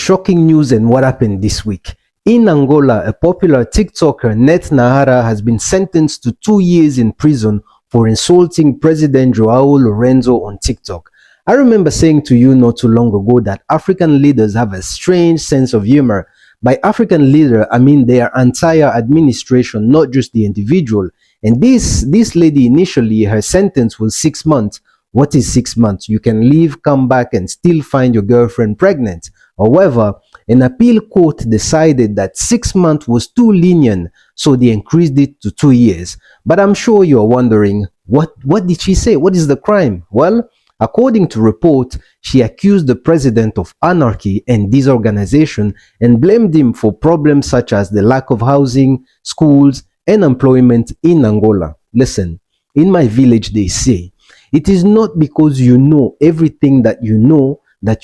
shocking news and what happened this week. In Angola, a popular TikToker, Net Nahara, has been sentenced to 2 years in prison for insulting President João Lorenzo on TikTok. I remember saying to you not too long ago that African leaders have a strange sense of humor. By African leader, I mean their entire administration, not just the individual. And this lady, initially, her sentence was 6 months. What is 6 months? You can leave, come back, and still find your girlfriend pregnant. However, an appeal court decided that 6 months was too lenient, so they increased it to 2 years. But I'm sure you're wondering, what did she say? What is the crime? Well, according to report, she accused the president of anarchy and disorganization and blamed him for problems such as the lack of housing, schools, and employment in Angola. Listen, in my village they say, it is not because you know everything that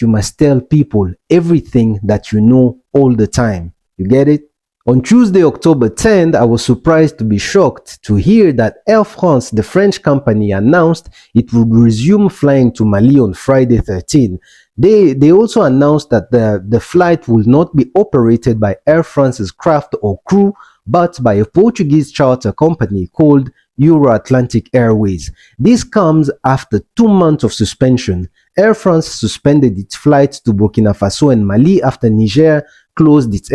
you must tell people everything that you know all the time. You get it? On Tuesday, October 10th, I was surprised to be shocked to hear that Air France, the French company, announced it would resume flying to Mali on Friday 13th. They also announced that the flight will not be operated by Air France's craft or crew, but by a Portuguese charter company called Euro-Atlantic Airways. This comes after 2 months of suspension. Air France suspended its flights to Burkina Faso and Mali after Niger closed its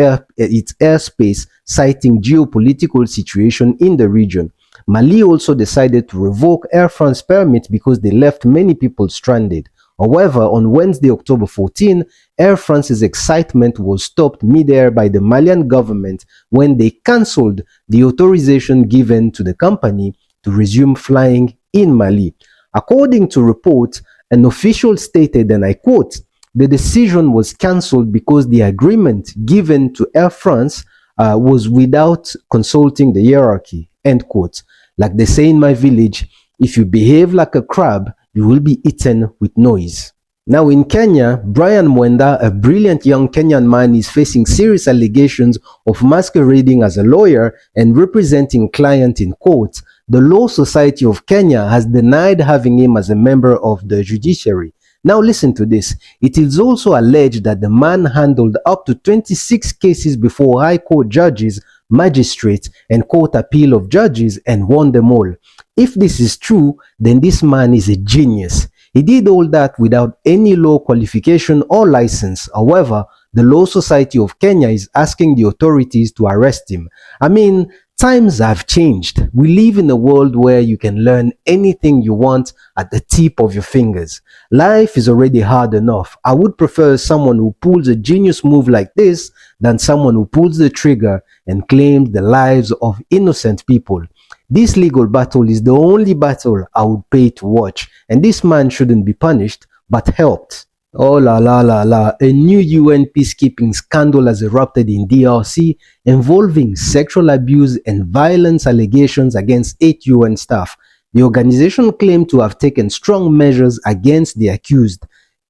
airspace, citing geopolitical situation in the region. Mali also decided to revoke Air France permits because they left many people stranded. However, on Wednesday, October 14, Air France's excitement was stopped mid-air by the Malian government when they cancelled the authorization given to the company to resume flying in Mali. According to reports, an official stated, and I quote, "The decision was cancelled because the agreement given to Air France was without consulting the hierarchy," end quote. Like they say in my village, if you behave like a crab, you will be eaten with noise. Now in Kenya, Brian Mwenda, a brilliant young Kenyan man, is facing serious allegations of masquerading as a lawyer and representing clients in court. The Law Society of Kenya has denied having him as a member of the judiciary. Now listen to this. It is also alleged that the man handled up to 26 cases before High Court judges, magistrates, and Court Appeal of Judges and won them all. If this is true, then this man is a genius. He did all that without any law qualification or license. However, the Law Society of Kenya is asking the authorities to arrest him. I mean, times have changed. We live in a world where you can learn anything you want at the tip of your fingers. Life is already hard enough. I would prefer someone who pulls a genius move like this than someone who pulls the trigger and claims the lives of innocent people. This legal battle is the only battle I would pay to watch, and this man shouldn't be punished, but helped. Oh la la la la, a new UN peacekeeping scandal has erupted in DRC involving sexual abuse and violence allegations against 8 UN staff. The organization claimed to have taken strong measures against the accused.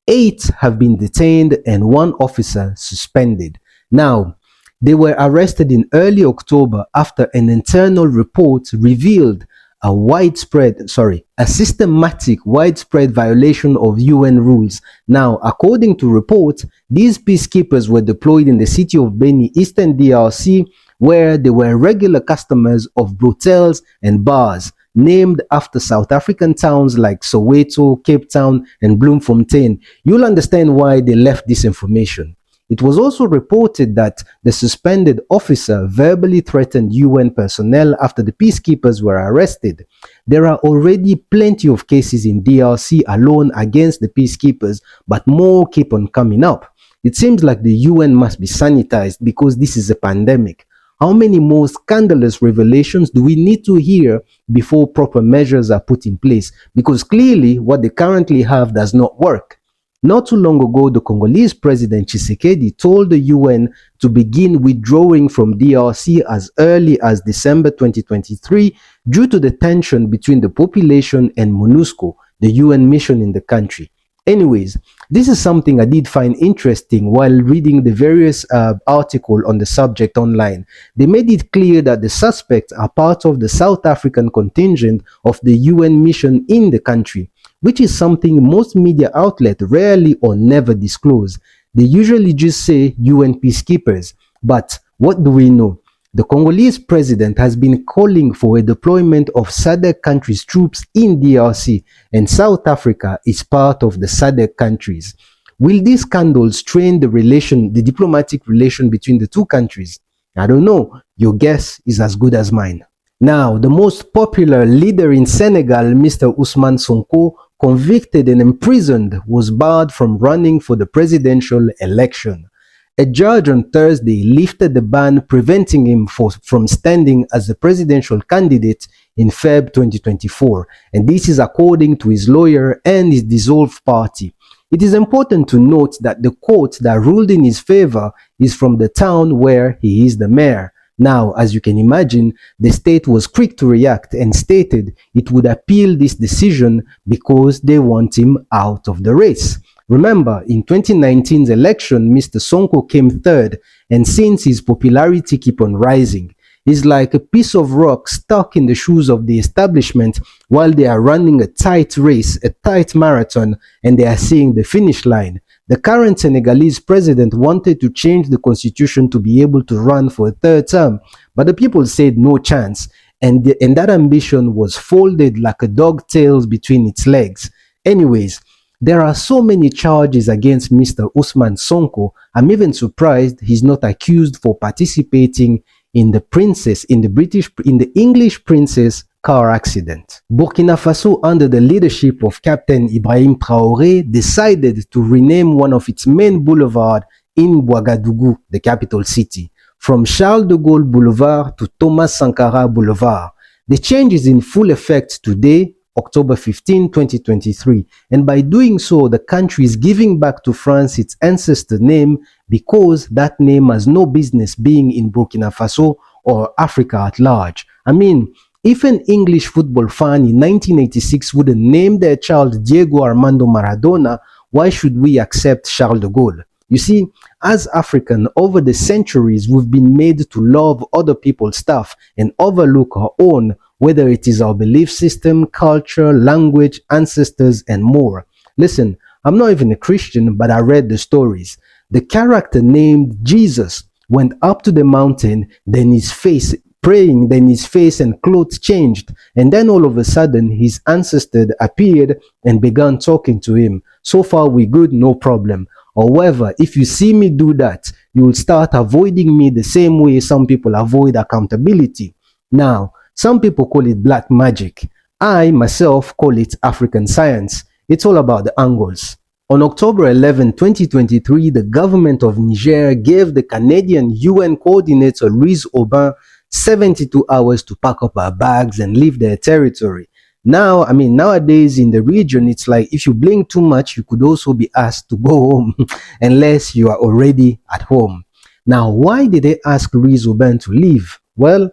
8 have been detained and 1 officer suspended. Now, they were arrested in early October after an internal report revealed a systematic widespread violation of UN rules. Now, according to reports, these peacekeepers were deployed in the city of Beni, Eastern DRC, where they were regular customers of brothels and bars named after South African towns like Soweto, Cape Town, and Bloemfontein. You'll understand why they left this information. It was also reported that the suspended officer verbally threatened UN personnel after the peacekeepers were arrested. There are already plenty of cases in DRC alone against the peacekeepers, but more keep on coming up. It seems like the UN must be sanitized because this is a pandemic. How many more scandalous revelations do we need to hear before proper measures are put in place? Because clearly what they currently have does not work. Not too long ago, the Congolese President Tshisekedi told the UN to begin withdrawing from DRC as early as December 2023 due to the tension between the population and MONUSCO, the UN mission in the country. Anyways, this is something I did find interesting while reading the various articles on the subject online. They made it clear that the suspects are part of the South African contingent of the UN mission in the country, which is something most media outlets rarely or never disclose. They usually just say UN peacekeepers. But what do we know? The Congolese president has been calling for a deployment of SADC countries' troops in DRC, and South Africa is part of the SADC countries. Will these scandals strain the diplomatic relation between the two countries? I don't know. Your guess is as good as mine. Now, the most popular leader in Senegal, Mr. Ousmane Sonko, convicted and imprisoned, was barred from running for the presidential election. A judge on Thursday lifted the ban preventing him from standing as the presidential candidate in Feb 2024, and this is according to his lawyer and his dissolved party. It is important to note that the court that ruled in his favor is from the town where he is the mayor. Now, as you can imagine, the state was quick to react and stated it would appeal this decision because they want him out of the race. Remember, in 2019's election, Mr. Sonko came third, and since his popularity keep on rising. He's like a piece of rock stuck in the shoes of the establishment while they are running a tight race, a tight marathon, and they are seeing the finish line. The current Senegalese president wanted to change the constitution to be able to run for a third term, but the people said no chance, and that ambition was folded like a dog tails between its legs. Anyways, there are so many charges against Mr. Ousmane Sonko. I'm even surprised he's not accused for participating in the English Princess car accident. Burkina Faso, under the leadership of Captain Ibrahim Traoré, decided to rename one of its main boulevards in Ouagadougou, the capital city, from Charles de Gaulle Boulevard to Thomas Sankara Boulevard. The change is in full effect today, October 15, 2023, and by doing so, the country is giving back to France its ancestor name because that name has no business being in Burkina Faso or Africa at large. I mean, if an English football fan in 1986 wouldn't name their child Diego Armando Maradona, why should we accept Charles de Gaulle? You see, as African, over the centuries, we've been made to love other people's stuff and overlook our own, whether it is our belief system, culture, language, ancestors, and more. Listen, I'm not even a Christian, but I read the stories. The character named Jesus went up to the mountain, then his face praying, then his face and clothes changed, and then all of a sudden his ancestor appeared and began talking to him. So far we good, no problem. However, if you see me do that, you will start avoiding me the same way some people avoid accountability. Now, some people call it black magic. I myself call it African science. It's all about the angles. On October 11, 2023, the government of Niger gave the Canadian UN coordinator Louise Aubin 72 hours to pack up her bags and leave their territory. Now, I mean, nowadays in the region, it's like if you blink too much, you could also be asked to go home unless you are already at home. Now, why did they ask Louise Aubin to leave? Well,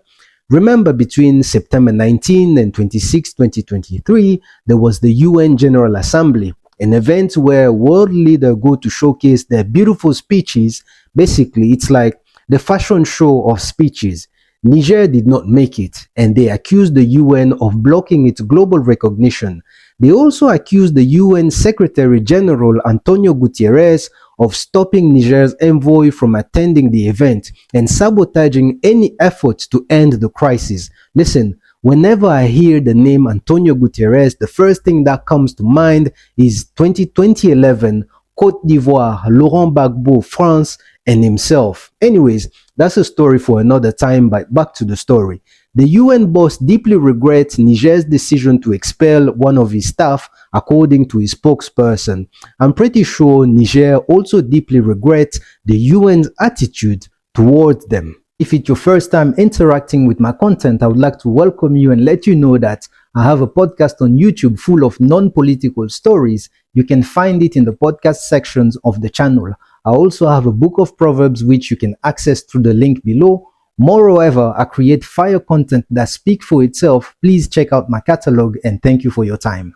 remember between September 19 and 26, 2023, there was the UN General Assembly, an event where world leaders go to showcase their beautiful speeches. Basically, it's like the fashion show of speeches. Niger did not make it, and they accused the UN of blocking its global recognition. They also accused the UN Secretary General Antonio Guterres of stopping Niger's envoy from attending the event and sabotaging any efforts to end the crisis. Listen, whenever I hear the name Antonio Guterres, the first thing that comes to mind is 2011, Côte d'Ivoire, Laurent Gbagbo, France, and himself. Anyways, that's a story for another time, but back to the story. The UN boss deeply regrets Niger's decision to expel one of his staff, according to his spokesperson. I'm pretty sure Niger also deeply regrets the UN's attitude towards them. If it's your first time interacting with my content, I would like to welcome you and let you know that I have a podcast on YouTube full of non-political stories. You can find it in the podcast sections of the channel. I also have a book of Proverbs which you can access through the link below. Moreover, I create fire content that speaks for itself. Please check out my catalog and thank you for your time.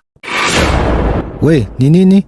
We, ni nini?